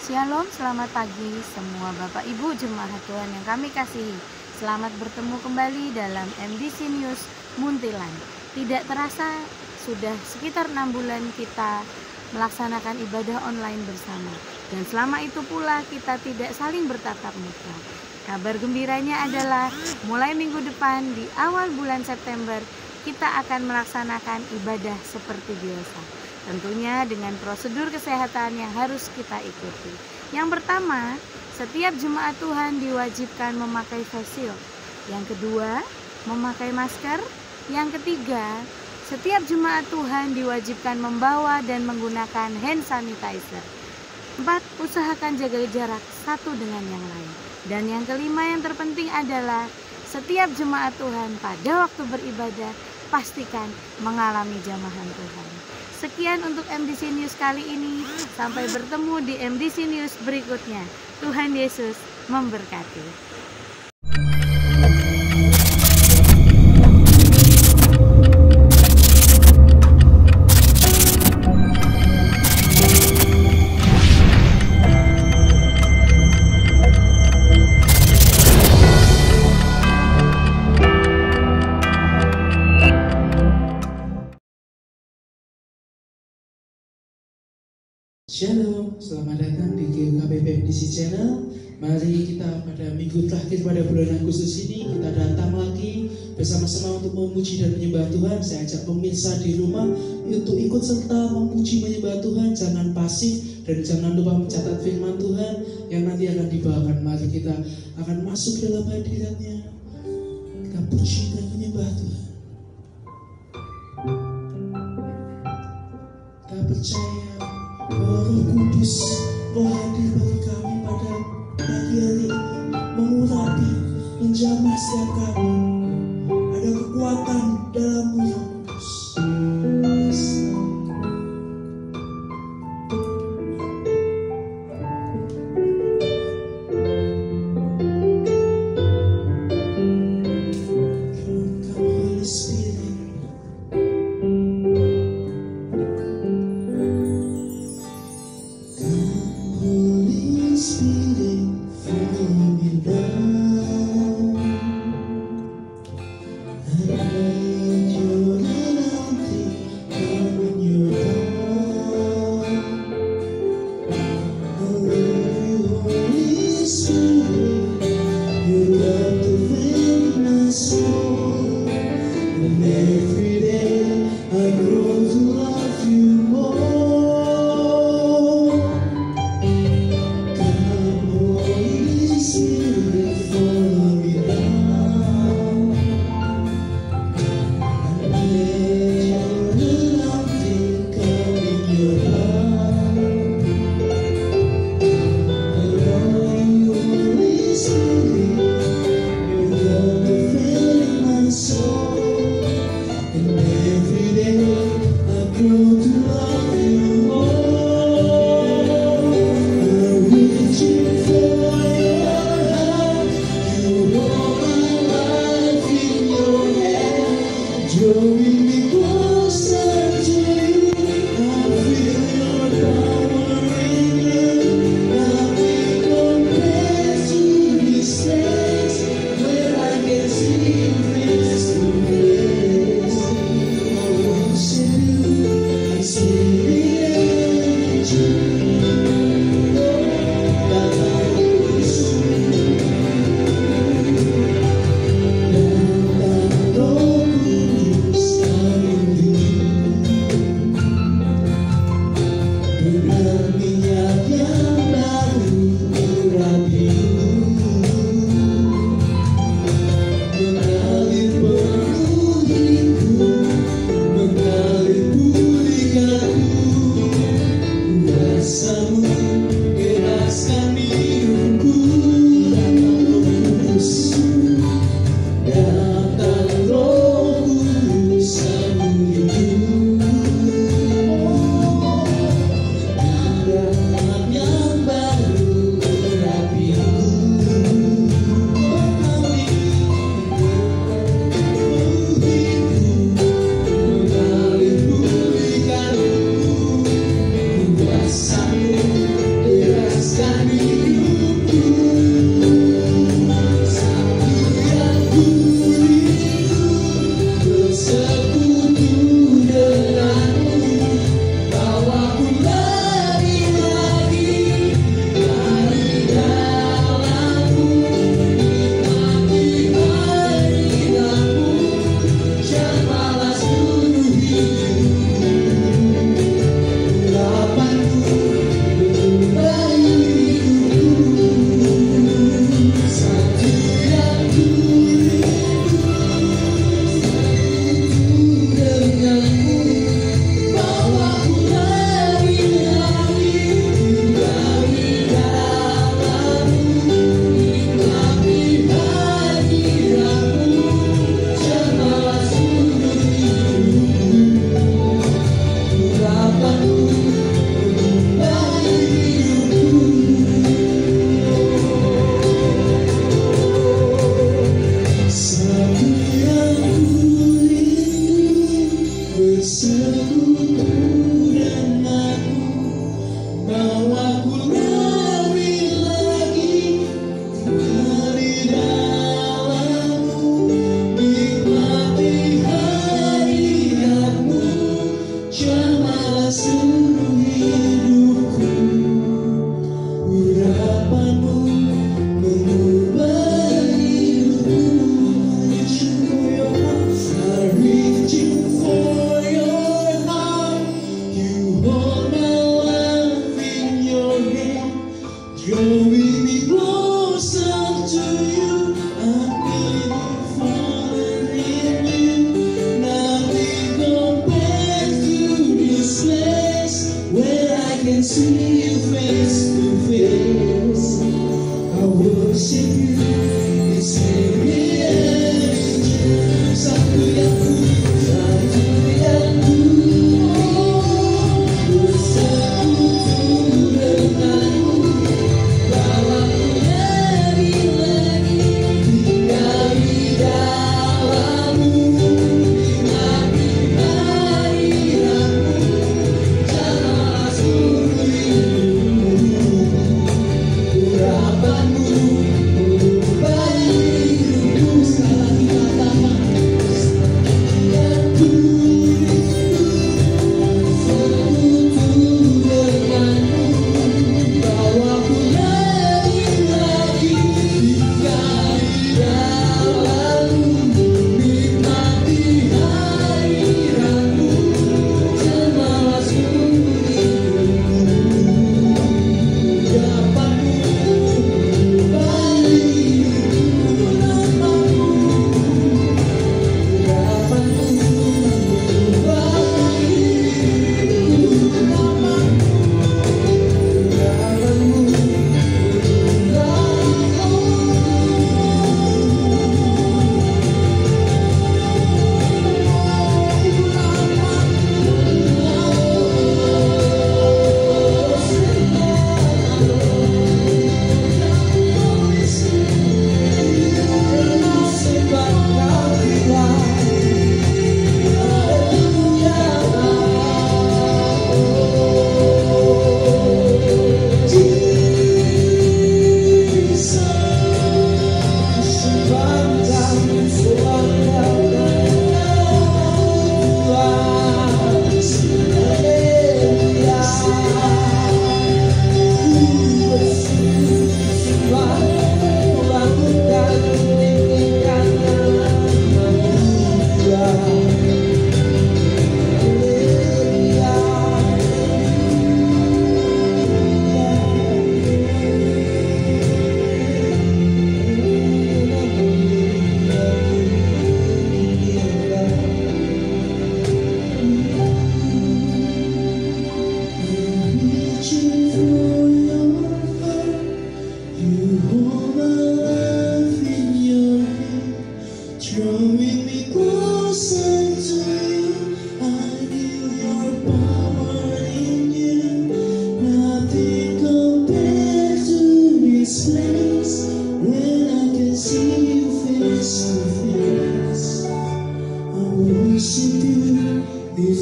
Shalom, selamat pagi semua Bapak Ibu Jemaat Tuhan yang kami kasihi. Selamat bertemu kembali dalam MDC News Muntilan. Tidak terasa sudah sekitar 6 bulan kita melaksanakan ibadah online bersama. Dan selama itu pula kita tidak saling bertatap muka. Kabar gembiranya adalah mulai minggu depan di awal bulan September kita akan melaksanakan ibadah seperti biasa. Tentunya dengan prosedur kesehatan yang harus kita ikuti. Yang pertama, setiap jemaat Tuhan diwajibkan memakai face shield. Yang kedua, memakai masker. Yang ketiga, setiap jemaat Tuhan diwajibkan membawa dan menggunakan hand sanitizer. 4. Usahakan jaga jarak satu dengan yang lain. Dan yang kelima yang terpenting adalah setiap jemaat Tuhan pada waktu beribadah pastikan mengalami jamahan Tuhan. Sekian untuk MDC News kali ini. Sampai bertemu di MDC News berikutnya. Tuhan Yesus memberkati. Shalom, selamat datang di GKBP MDC Channel. Mari kita pada minggu terakhir pada bulan Agustus ini kita datang lagi bersama-sama untuk memuji dan menyembah Tuhan. Saya ajak pemirsa di rumah untuk ikut serta memuji menyembah Tuhan. Jangan pasif dan jangan lupa mencatat firman Tuhan yang nanti akan dibawakan. Mari kita akan masuk dalam hadiratnya. Kita puji dan menyembah Tuhan. Kita percaya Roh Kudus hadir bagi kami pada pagi hari ini, mengurapi, menjamah setiap kami. Ada kekuatan dalam-Mu yang kudus.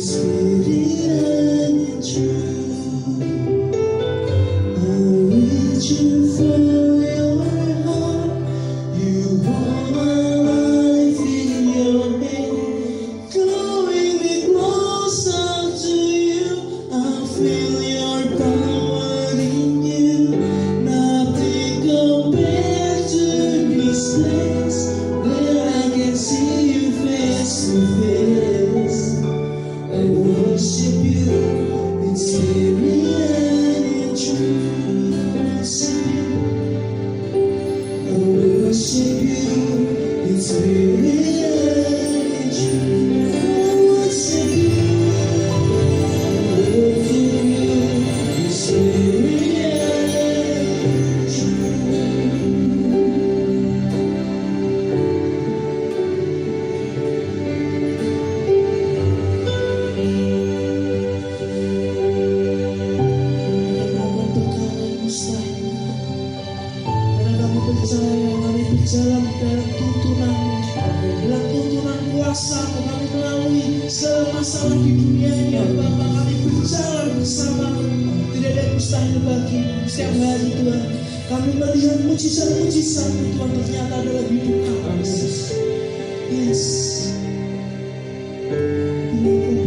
Spirit and in truth. mustahil bagimu. Setiap hari Tuhan, kami melihat mujizat-mujizat Tuhan ternyata dalam hidup kami. Yes. Bila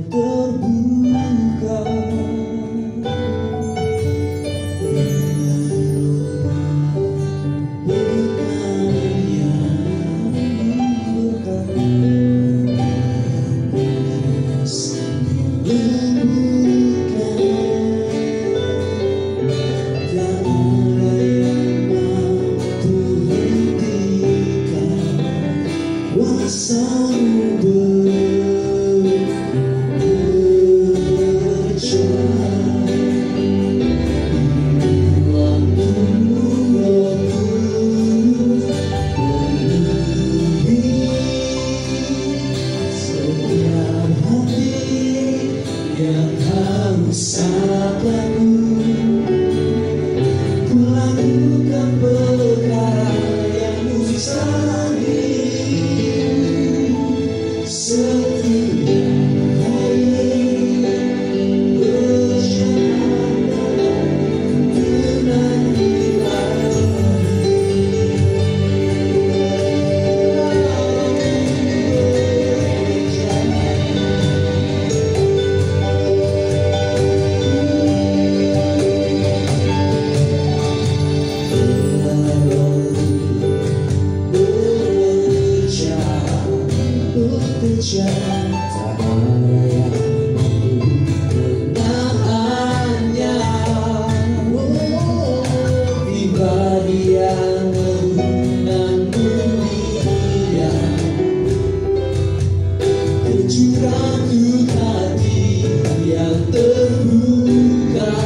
Kau berkarya Tuhan. Yang terbuka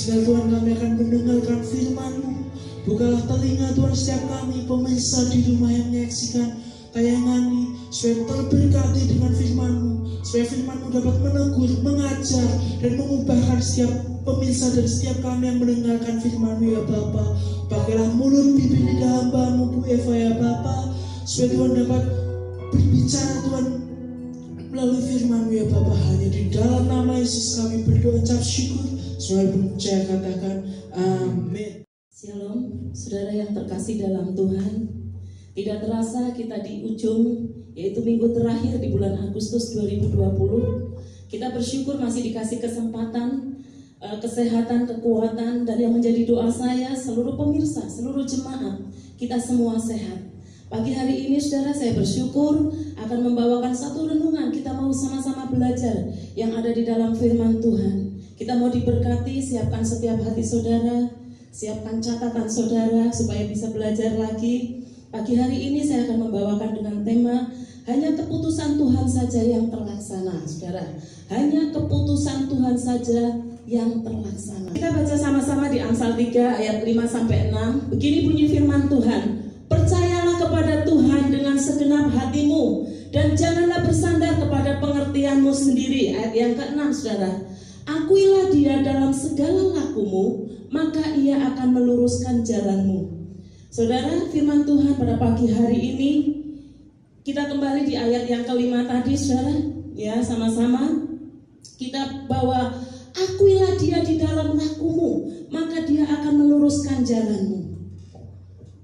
Sehingga Tuhan kami akan mendengarkan firman-Mu. Bukalah telinga Tuhan setiap kami pemirsa di rumah yang menyaksikan tayangan ini, supaya terberkati dengan firman-Mu, supaya firman-Mu dapat menegur, mengajar, dan mengubahkan setiap pemirsa dan setiap kami yang mendengarkan firman-Mu ya Bapa. Pakailah mulut bibir lidah hamba-Mu Bu Eva ya Bapa, supaya Tuhan dapat berbicara Tuhan melalui firman-Mu ya Bapa. Hanya di dalam nama Yesus kami berdoa, ucap syukur. Semua percaya katakan amin. Shalom, saudara yang terkasih dalam Tuhan. Tidak terasa kita di ujung, yaitu minggu terakhir di bulan Agustus 2020. Kita bersyukur masih dikasih kesempatan, kesehatan, kekuatan, dan yang menjadi doa saya, seluruh pemirsa, seluruh jemaat, kita semua sehat. Pagi hari ini saudara, saya bersyukur akan membawakan satu renungan. Kita mau sama-sama belajar yang ada di dalam firman Tuhan. Kita mau diberkati, siapkan setiap hati saudara, siapkan catatan saudara supaya bisa belajar lagi. Pagi hari ini saya akan membawakan dengan tema hanya keputusan Tuhan saja yang terlaksana, saudara. Hanya keputusan Tuhan saja yang terlaksana. Kita baca sama-sama di Amsal 3 ayat 5-6. Begini bunyi firman Tuhan. Percayalah kepada Tuhan dengan segenap hatimu dan janganlah bersandar kepada pengertianmu sendiri. Ayat yang ke-6 saudara. Akuilah Dia dalam segala lakumu, maka Ia akan meluruskan jalanmu. Saudara, firman Tuhan pada pagi hari ini kita kembali di ayat yang kelima tadi, saudara. Ya, sama-sama kita bawa, akuilah Dia di dalam lakumu, maka Dia akan meluruskan jalanmu.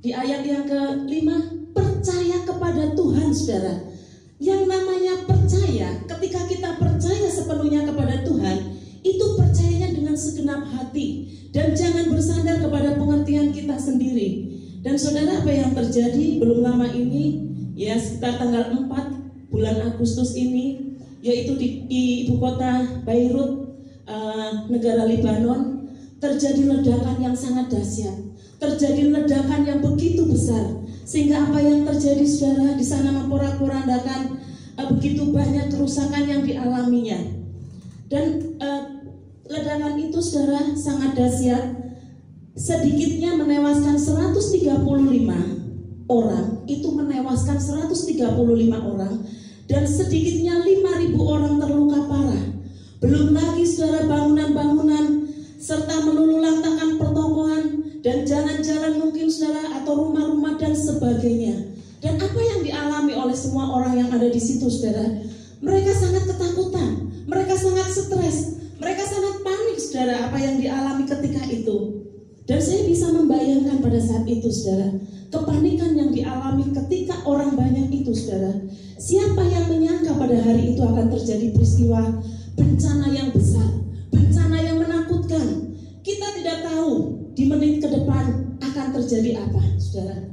Di ayat yang kelima, percaya kepada Tuhan, saudara. Yang namanya percaya, ketika kita percaya sepenuhnya kepada Tuhan, itu percayanya dengan segenap hati dan jangan bersandar kepada pengertian kita sendiri. Dan saudara, apa yang terjadi belum lama ini, ya sekitar tanggal 4 bulan Agustus ini, yaitu di ibu kota Beirut, negara Lebanon, terjadi ledakan yang sangat dahsyat. Terjadi ledakan yang begitu besar, sehingga apa yang terjadi saudara di sana memporak-porandakan begitu banyak kerusakan yang dialaminya. Dan ledakan itu saudara sangat dahsyat, sedikitnya menewaskan 135 orang, itu menewaskan 135 orang, dan sedikitnya 5.000 orang terluka parah. Belum lagi saudara bangunan-bangunan serta meluluhlantahkan pertokoan dan jalan-jalan mungkin saudara atau rumah-rumah dan sebagainya. Dan apa yang dialami oleh semua orang yang ada di situ saudara? Mereka sangat ketakutan, mereka sangat stres, mereka sangat panik saudara apa yang dialami ketika itu. Dan saya bisa membayangkan pada saat itu saudara, kepanikan yang dialami ketika orang banyak itu saudara. Siapa yang menyangka pada hari itu akan terjadi peristiwa bencana yang besar, bencana yang menakutkan. Kita tidak tahu di menit ke depan akan terjadi apa saudara.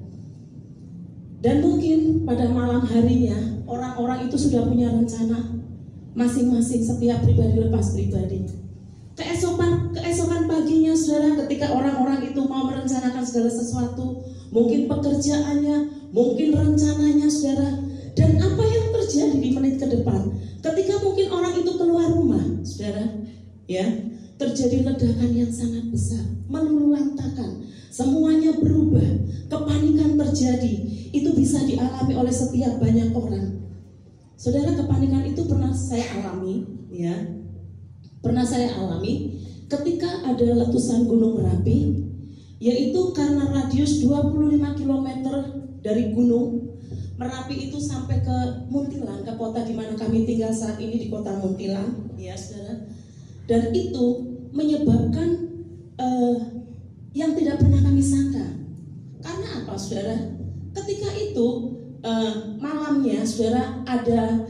Dan mungkin pada malam harinya orang-orang itu sudah punya rencana masing-masing, setiap pribadi lepas pribadi. Keesokan paginya saudara, ketika orang-orang itu mau merencanakan segala sesuatu, mungkin pekerjaannya, mungkin rencananya saudara. Dan apa yang terjadi di menit ke depan, ketika mungkin orang itu keluar rumah saudara, ya, terjadi ledakan yang sangat besar, meluluhlantahkan, semuanya berubah, kepanikan terjadi. Itu bisa dialami oleh setiap banyak orang. Saudara, kepanikan itu pernah saya alami, ya. Pernah saya alami ketika ada letusan Gunung Merapi, yaitu karena radius 25 km dari Gunung Merapi itu sampai ke Muntilan, ke kota di mana kami tinggal saat ini, di kota Muntilan, ya saudara. Dan itu menyebabkan yang tidak pernah kami sangka. Karena apa saudara? Ketika itu malamnya saudara ada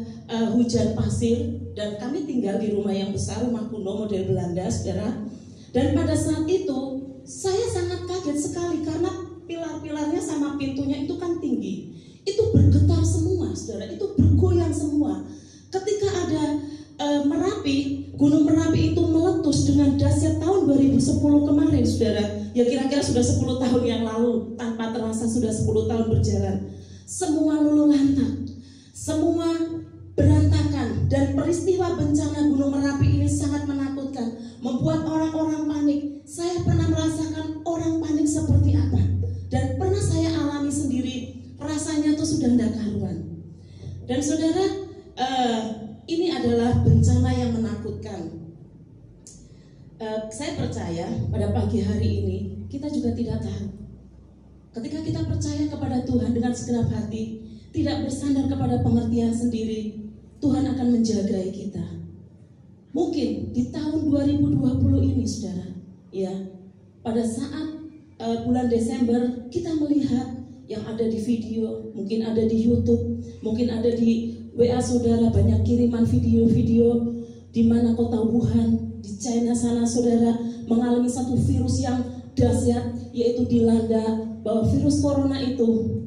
hujan pasir, dan kami tinggal di rumah yang besar, rumah kuno model Belanda saudara. Dan pada saat itu saya sangat kaget sekali karena pilar-pilarnya sama pintunya itu kan tinggi. Itu bergetar semua saudara, itu bergoyang semua. Ketika ada Merapi, Gunung Merapi itu meletus dengan dahsyat tahun 2010 kemarin saudara. Ya kira-kira sudah 10 tahun yang lalu, tanpa terasa sudah 10 tahun berjalan. Semua luluh lantak, semua berantakan, dan peristiwa bencana Gunung Merapi ini sangat menakutkan, membuat orang-orang panik. percaya pada pagi hari ini, kita juga tidak tahu. Ketika kita percaya kepada Tuhan dengan segenap hati, tidak bersandar kepada pengertian sendiri, Tuhan akan menjaga kita. Mungkin di tahun 2020 ini, saudara, ya, pada saat bulan Desember kita melihat yang ada di video, mungkin ada di YouTube, mungkin ada di WA saudara, banyak kiriman video-video di mana kota Wuhan di China sana, saudara, mengalami satu virus yang dahsyat, yaitu dilanda bahwa virus corona itu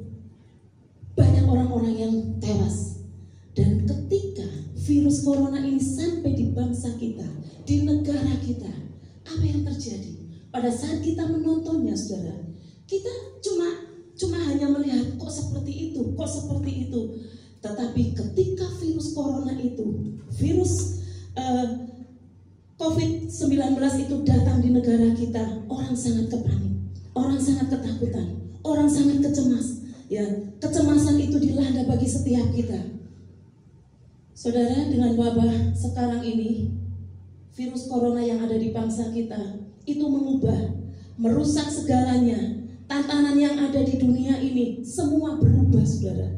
banyak orang-orang yang tewas. Dan ketika virus corona ini sampai di bangsa kita, di negara kita, apa yang terjadi? Pada saat kita menontonnya, saudara, kita cuma hanya melihat kok seperti itu. Tetapi ketika virus corona itu, virus COVID-19 itu datang di negara kita, orang sangat kepanik, orang sangat ketakutan, orang sangat kecemas. Ya, kecemasan itu dilanda bagi setiap kita. Saudara, dengan wabah sekarang ini, virus corona yang ada di bangsa kita itu mengubah, merusak segalanya. Tantangan yang ada di dunia ini semua berubah, saudara.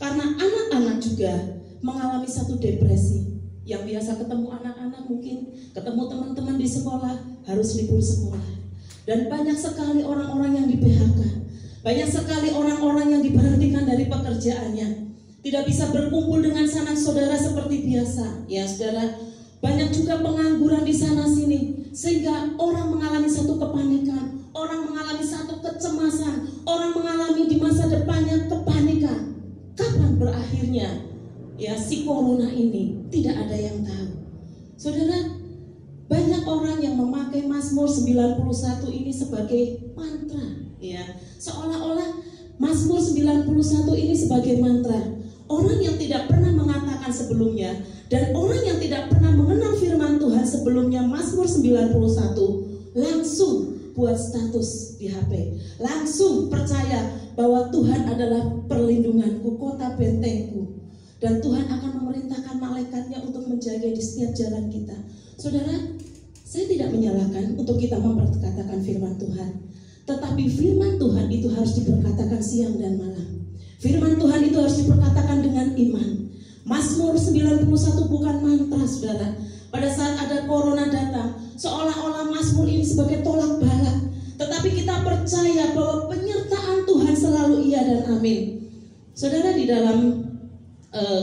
Karena anak-anak juga mengalami satu depresi. Yang biasa ketemu anak-anak, mungkin ketemu teman-teman di sekolah, harus libur sekolah. Dan banyak sekali orang-orang yang di PHK. Banyak sekali orang-orang yang diberhentikan dari pekerjaannya. Tidak bisa berkumpul dengan sanak saudara seperti biasa. Ya, saudara, banyak juga pengangguran di sana sini. Sehingga orang mengalami satu kepanikan, orang mengalami satu kecemasan, orang mengalami di masa depannya kepanikan. Kapan berakhirnya ya si corona ini? Tidak ada yang tahu. Saudara, banyak orang yang memakai Mazmur 91 ini sebagai mantra, ya. Seolah-olah Mazmur 91 ini sebagai mantra. Orang yang tidak pernah mengatakan sebelumnya dan orang yang tidak pernah mengenal firman Tuhan sebelumnya, Mazmur 91 langsung buat status di HP, langsung percaya bahwa Tuhan adalah perlindunganku, kota bentengku, dan Tuhan akan memerintahkan malaikatnya untuk menjaga di setiap jalan kita. Saudara, saya tidak menyalahkan untuk kita memperkatakan firman Tuhan, tetapi firman Tuhan itu harus diperkatakan siang dan malam. Firman Tuhan itu harus diperkatakan dengan iman. Mazmur 91 bukan mantra, saudara. Pada saat ada corona datang, seolah-olah Mazmur ini sebagai tolak bala. Tetapi kita percaya bahwa penyertaan Tuhan selalu iya dan amin. Saudara, di dalam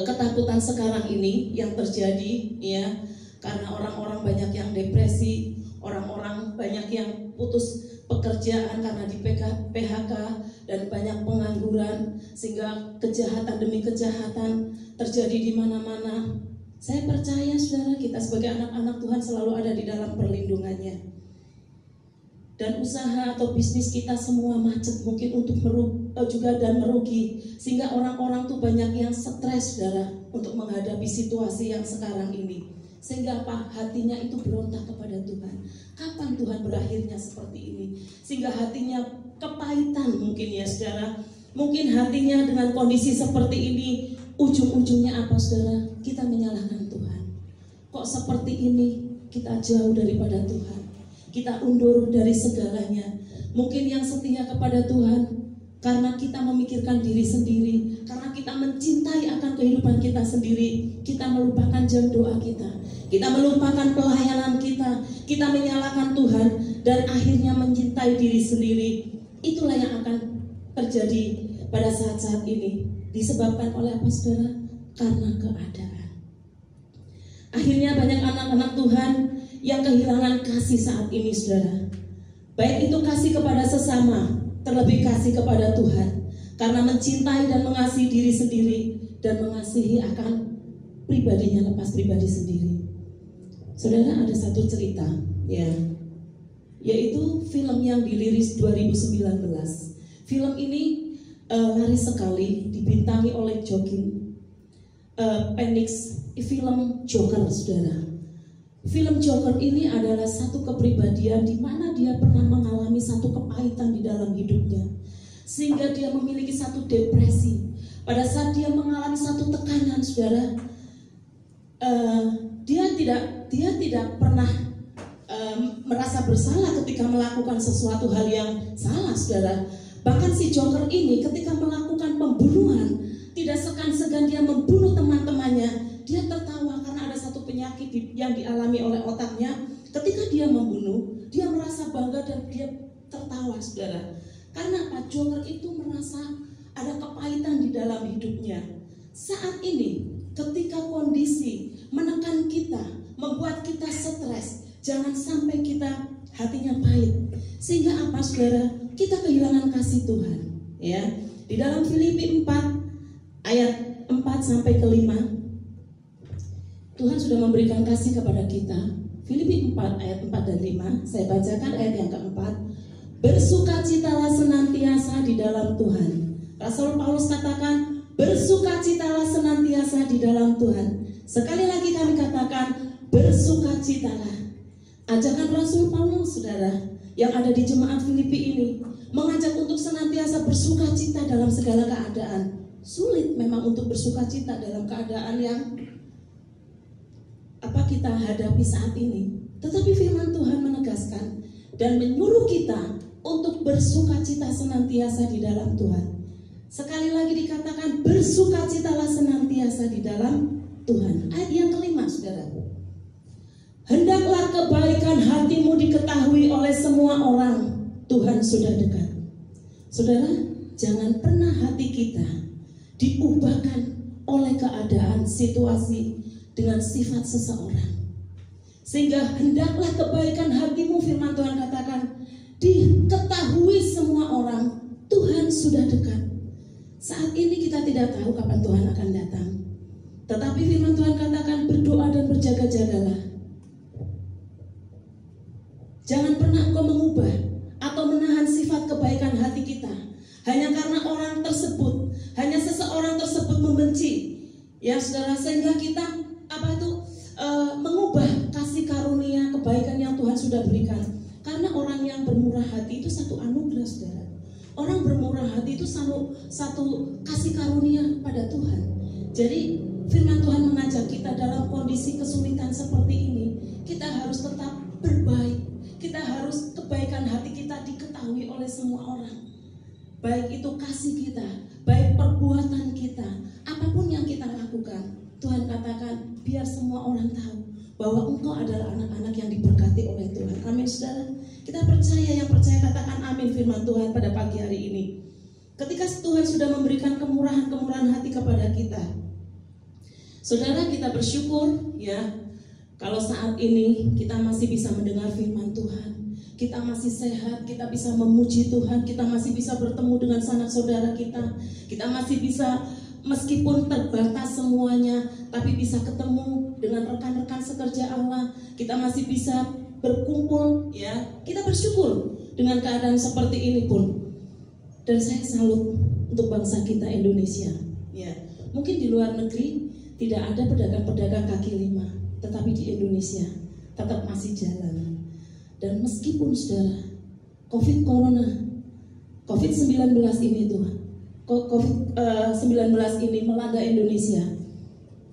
ketakutan sekarang ini yang terjadi, ya, karena orang-orang banyak yang depresi, orang-orang banyak yang putus pekerjaan karena di PHK dan banyak pengangguran, sehingga kejahatan demi kejahatan terjadi di mana-mana. Saya percaya, saudara, kita sebagai anak-anak Tuhan selalu ada di dalam perlindungannya. Dan usaha atau bisnis kita semua macet mungkin untuk merugi, sehingga orang-orang tuh banyak yang stres, saudara, untuk menghadapi situasi yang sekarang ini. Sehingga apa? Hatinya itu berontak kepada Tuhan. Kapan Tuhan berakhirnya seperti ini? Sehingga hatinya kepahitan mungkin, ya, saudara. Mungkin hatinya dengan kondisi seperti ini, ujung-ujungnya apa, saudara? Kita menyalahkan Tuhan. Kok seperti ini? Kita jauh daripada Tuhan. Kita undur dari segalanya. Mungkin yang setia kepada Tuhan karena kita memikirkan diri sendiri, karena kita mencintai akan kehidupan kita sendiri, kita melupakan jam doa kita, kita melupakan pelayanan kita menyalahkan Tuhan dan akhirnya mencintai diri sendiri. Itulah yang akan terjadi pada saat-saat ini. Disebabkan oleh apa, saudara? Karena keadaan. Akhirnya banyak anak-anak Tuhan yang kehilangan kasih saat ini, saudara. Baik itu kasih kepada sesama, terlebih kasih kepada Tuhan. Karena mencintai dan mengasihi diri sendiri dan mengasihi akan pribadinya, lepas pribadi sendiri. Saudara, ada satu cerita, ya, yaitu film yang dirilis 2019. Film ini laris sekali, dibintangi oleh Joaquin Phoenix, film Joker, saudara. Film Joker ini adalah satu kepribadian di mana dia pernah mengalami satu kepahitan di dalam hidupnya, sehingga dia memiliki satu depresi. Pada saat dia mengalami satu tekanan, saudara, dia tidak pernah merasa bersalah ketika melakukan sesuatu hal yang salah, saudara. Bahkan si joker ini ketika melakukan pembunuhan, tidak segan-segan dia membunuh teman-temannya. Dia tertawa karena ada satu penyakit yang dialami oleh otaknya. Ketika dia membunuh, dia merasa bangga dan dia tertawa, saudara. Karena Pak Joker itu merasa ada kepahitan di dalam hidupnya. Saat ini, ketika kondisi menekan kita, membuat kita stres, jangan sampai kita hatinya pahit. Sehingga apa, saudara? Kita kehilangan kasih Tuhan. Ya, di dalam Filipi 4 ayat 4 sampai ke 5, Tuhan sudah memberikan kasih kepada kita. Filipi 4 ayat 4 dan 5, saya bacakan ayat yang keempat. Bersukacitalah senantiasa di dalam Tuhan. Rasul Paulus katakan, bersukacitalah senantiasa di dalam Tuhan. Sekali lagi kami katakan, bersukacitalah. Ajakan Rasul Paulus, saudara, yang ada di jemaat Filipi ini, mengajak untuk senantiasa bersukacita dalam segala keadaan. Sulit memang untuk bersukacita dalam keadaan yang kita hadapi saat ini. Tetapi firman Tuhan menegaskan dan menyuruh kita untuk bersukacita senantiasa di dalam Tuhan. Sekali lagi dikatakan, bersukacitalah senantiasa di dalam Tuhan. Ayat yang kelima, saudara. Hendaklah kebaikan hatimu diketahui oleh semua orang. Tuhan sudah dekat. Saudara, jangan pernah hati kita diubahkan oleh keadaan, situasi, dengan sifat seseorang. Sehingga hendaklah kebaikan hatimu, firman Tuhan katakan, diketahui semua orang. Tuhan sudah dekat. Saat ini kita tidak tahu kapan Tuhan akan datang. Tetapi firman Tuhan katakan, berdoa dan berjaga-jagalah. Jangan pernah engkau mengubah atau menahan sifat kebaikan hati kita hanya karena orang tersebut, hanya seseorang tersebut membenci, ya saudara, sehingga kita mengubah kasih karunia kebaikan yang Tuhan sudah berikan. Karena orang yang bermurah hati itu satu anugerah, saudara. Orang bermurah hati itu satu kasih karunia pada Tuhan. Jadi firman Tuhan mengajak kita dalam kondisi kesulitan seperti ini, kita harus tetap berbaik. Kita harus kebaikan hati kita diketahui oleh semua orang. Baik itu kasih kita, baik perbuatan kita, apapun yang kita lakukan, Tuhan katakan biar semua orang tahu bahwa engkau adalah anak-anak yang diberkati oleh Tuhan. Amin, saudara. Kita percaya, yang percaya katakan amin firman Tuhan pada pagi hari ini. Ketika Tuhan sudah memberikan kemurahan-kemurahan hati kepada kita, saudara, kita bersyukur ya. Kalau saat ini kita masih bisa mendengar firman Tuhan, kita masih sehat, kita bisa memuji Tuhan, kita masih bisa bertemu dengan sanak saudara kita masih bisa, meskipun terbatas semuanya, tapi bisa ketemu dengan rekan-rekan sekerja Allah, kita masih bisa berkumpul, ya. Kita bersyukur dengan keadaan seperti ini pun. Dan saya salut untuk bangsa kita Indonesia, ya. Mungkin di luar negeri tidak ada pedagang-pedagang kaki lima, tetapi di Indonesia tetap masih jalan. Dan meskipun saudara COVID-19 ini Tuhan, COVID-19 ini melanda Indonesia,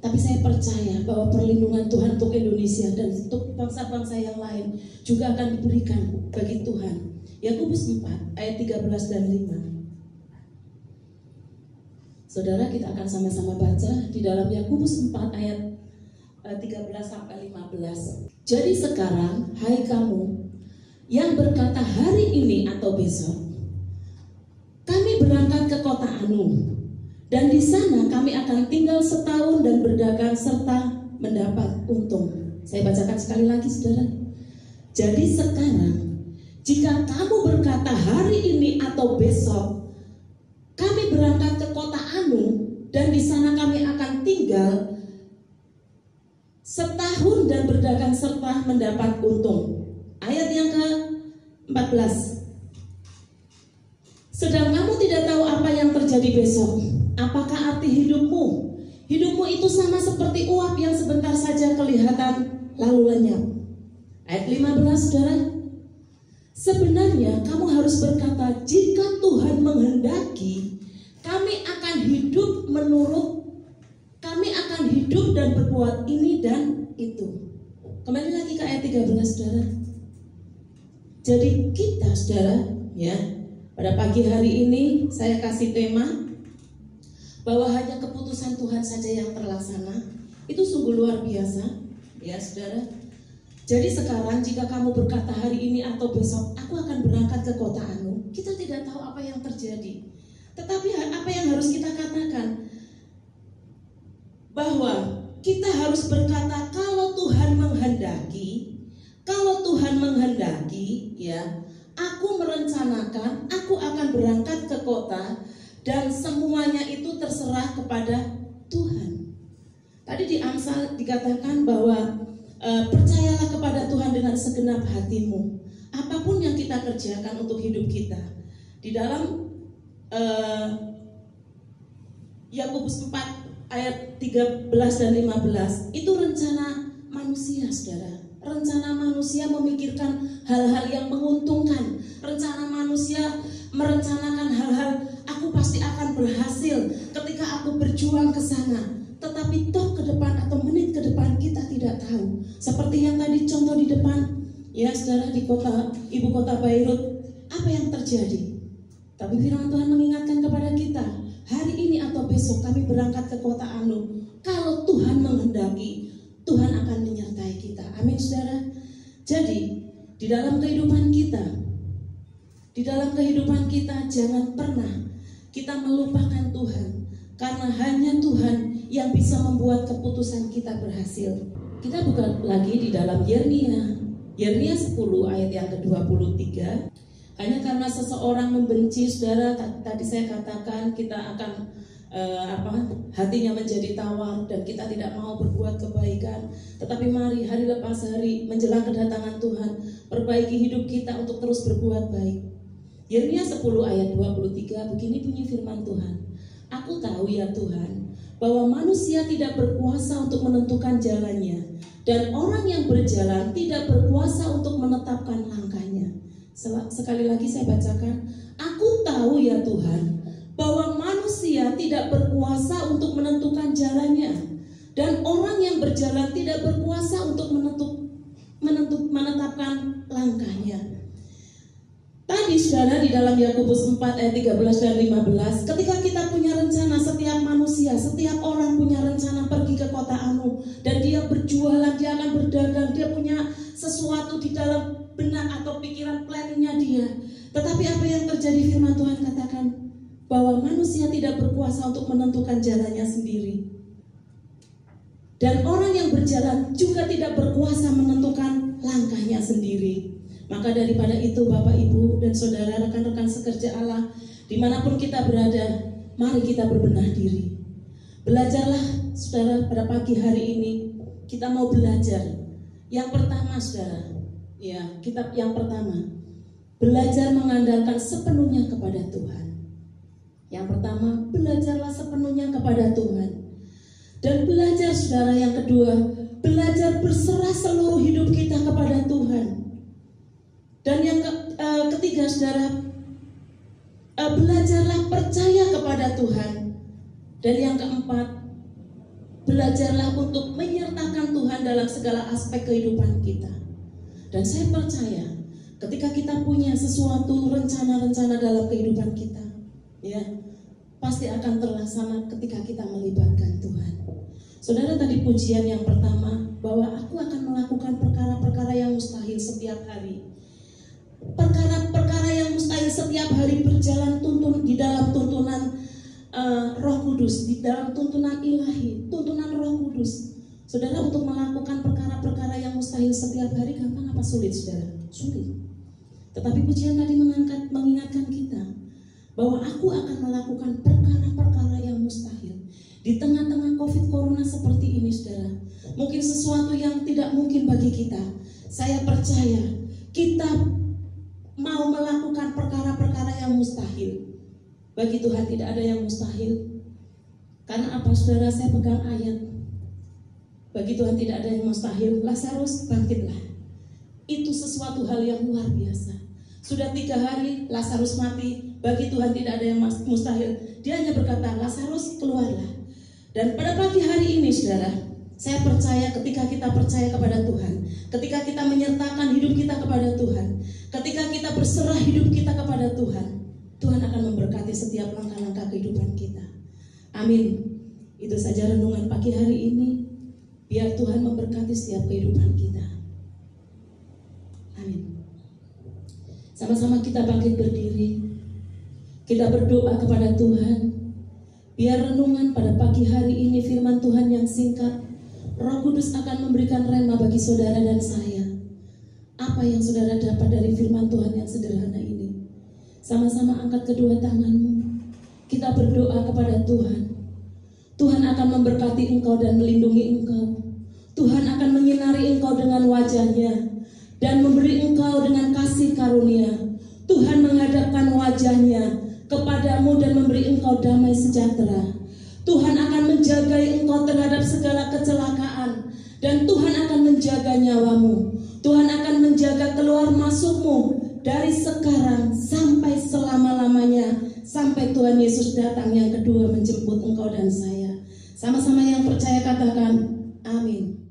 tapi saya percaya bahwa perlindungan Tuhan untuk Indonesia dan untuk bangsa-bangsa yang lain juga akan diberikan bagi Tuhan. Yakobus 4 ayat 13 dan 5. Saudara, kita akan sama-sama baca di dalam Yakobus 4 ayat 13 sampai 15. Jadi sekarang, hai kamu yang berkata hari ini atau besok, kami berangkat ke kota Anu, dan di sana kami akan tinggal setahun dan berdagang serta mendapat untung. Saya bacakan sekali lagi, saudara. Jadi sekarang, jika kamu berkata hari ini atau besok, kami berangkat ke kota Anu, dan di sana kami akan tinggal setahun dan berdagang serta mendapat untung. Ayat yang ke-14. Sedang kamu tidak tahu apa yang terjadi besok. Apakah arti hidupmu? Hidupmu itu sama seperti uap yang sebentar saja kelihatan lalu lenyap. Ayat 15, saudara. Sebenarnya kamu harus berkata, jika Tuhan menghendaki, kami akan hidup kami akan hidup dan berbuat ini dan itu. Kembali lagi ke ayat 13, saudara. Jadi kita saudara, ya, pada pagi hari ini saya kasih tema bahwa hanya keputusan Tuhan saja yang terlaksana. Itu sungguh luar biasa, ya saudara. Jadi sekarang jika kamu berkata hari ini atau besok aku akan berangkat ke kota Anu, kita tidak tahu apa yang terjadi. Tetapi apa yang harus kita katakan? Bahwa kita harus berkata kalau Tuhan menghendaki, ya, aku merencanakan, aku akan berangkat ke kota dan semuanya itu terserah kepada Tuhan. Tadi di Amsal dikatakan bahwa percayalah kepada Tuhan dengan segenap hatimu. Apapun yang kita kerjakan untuk hidup kita. Di dalam Yakobus 4 ayat 13 dan 15 itu rencana manusia, saudara. Rencana manusia memikirkan hal-hal yang menguntungkan. Rencana manusia merencanakan hal-hal, aku pasti akan berhasil ketika aku berjuang ke sana. Tetapi toh ke depan atau menit ke depan kita tidak tahu. Seperti yang tadi contoh di depan, ya saudara, di ibu kota Beirut, apa yang terjadi? Tapi firman Tuhan mengingatkan kepada kita, hari ini atau besok kami berangkat ke kota Anu. Kalau Tuhan menghendaki, Tuhan akan menyertai kita. Amin saudara. Jadi di dalam kehidupan kita jangan pernah kita melupakan Tuhan. Karena hanya Tuhan yang bisa membuat keputusan kita berhasil. Kita buka lagi di dalam Yeremia 10 ayat yang ke-23. Hanya karena seseorang membenci, saudara, tadi saya katakan kita akan hatinya menjadi tawar dan kita tidak mau berbuat kebaikan. Tetapi mari hari lepas hari menjelang kedatangan Tuhan, perbaiki hidup kita untuk terus berbuat baik. Yeremia 10 ayat 23, begini bunyi firman Tuhan. Aku tahu ya Tuhan, bahwa manusia tidak berkuasa untuk menentukan jalannya, dan orang yang berjalan tidak berkuasa untuk menetapkan langkahnya. Sekali lagi saya bacakan, aku tahu ya Tuhan, bahwa manusia tidak berkuasa untuk menentukan jalannya, dan orang yang berjalan tidak berkuasa untuk menetapkan langkahnya. Tadi saudara di dalam Yakobus 4 ayat 13 dan 15, ketika kita punya rencana, setiap manusia, setiap orang punya rencana pergi ke kota Anu, dan dia berjualan, dia akan berdagang, dia punya sesuatu di dalam benak atau pikiran planningnya dia. Tetapi apa yang terjadi? Firman Tuhan katakan bahwa manusia tidak berkuasa untuk menentukan jalannya sendiri, dan orang yang berjalan juga tidak berkuasa menentukan langkahnya sendiri. Maka daripada itu Bapak Ibu dan Saudara, rekan-rekan sekerja Allah, dimanapun kita berada, mari kita berbenah diri. Belajarlah saudara, pada pagi hari ini kita mau belajar. Yang pertama saudara, ya, kitab yang pertama, belajar mengandalkan sepenuhnya kepada Tuhan. Yang pertama, belajarlah sepenuhnya kepada Tuhan. Dan belajar saudara, yang kedua, belajar berserah seluruh hidup kita kepada Tuhan. Dan yang ketiga saudara, belajarlah percaya kepada Tuhan. Dan yang keempat, belajarlah untuk menyertakan Tuhan dalam segala aspek kehidupan kita. Dan saya percaya ketika kita punya sesuatu rencana-rencana dalam kehidupan kita, ya, pasti akan terlaksana ketika kita melibatkan Tuhan. Saudara, tadi pujian yang pertama bahwa aku akan melakukan perkara-perkara yang mustahil setiap hari. Perkara-perkara yang mustahil setiap hari berjalan di dalam tuntunan Roh Kudus, di dalam tuntunan ilahi, tuntunan Roh Kudus. Saudara, untuk melakukan perkara-perkara yang mustahil setiap hari gampang apa sulit saudara? Sulit. Tetapi pujian tadi mengingatkan kita bahwa aku akan melakukan perkara-perkara yang mustahil. Di tengah-tengah COVID Corona seperti ini saudara, mungkin sesuatu yang tidak mungkin bagi kita. Saya percaya kita mau melakukan perkara-perkara yang mustahil. Bagi Tuhan tidak ada yang mustahil. Karena apa saudara? Saya pegang ayat. Bagi Tuhan tidak ada yang mustahil. Lazarus bangkitlah. Itu sesuatu hal yang luar biasa. Sudah 3 hari Lazarus mati. Bagi Tuhan tidak ada yang mustahil. Dia hanya berkata, Lazarus keluarlah. Dan pada pagi hari ini saudara, saya percaya ketika kita percaya kepada Tuhan, ketika kita menyertakan hidup kita kepada Tuhan, Ketika kita berserah hidup kita kepada Tuhan, Tuhan akan memberkati setiap langkah-langkah kehidupan kita. Amin. Itu saja renungan pagi hari ini. Biar Tuhan memberkati setiap kehidupan kita. Amin. Sama-sama kita bangkit berdiri. Kita berdoa kepada Tuhan. Biar renungan pada pagi hari ini firman Tuhan yang singkat, Roh Kudus akan memberikan rema bagi saudara dan saya. Apa yang saudara dapat dari firman Tuhan yang sederhana ini? Sama-sama angkat kedua tanganmu. Kita berdoa kepada Tuhan. Tuhan akan memberkati engkau dan melindungi engkau. Tuhan akan menyinari engkau dengan wajahnya dan memberi engkau dengan kasih karunia. Tuhan menghadapkan wajahnya kepadamu dan memberi engkau damai sejahtera. Tuhan akan menjaga engkau terhadap segala kecelakaan, dan Tuhan akan menjaga nyawamu. Tuhan akan menjaga keluar masukmu dari sekarang sampai selama-lamanya, sampai Tuhan Yesus datang yang kedua menjemput engkau dan saya. Sama-sama yang percaya katakan amin.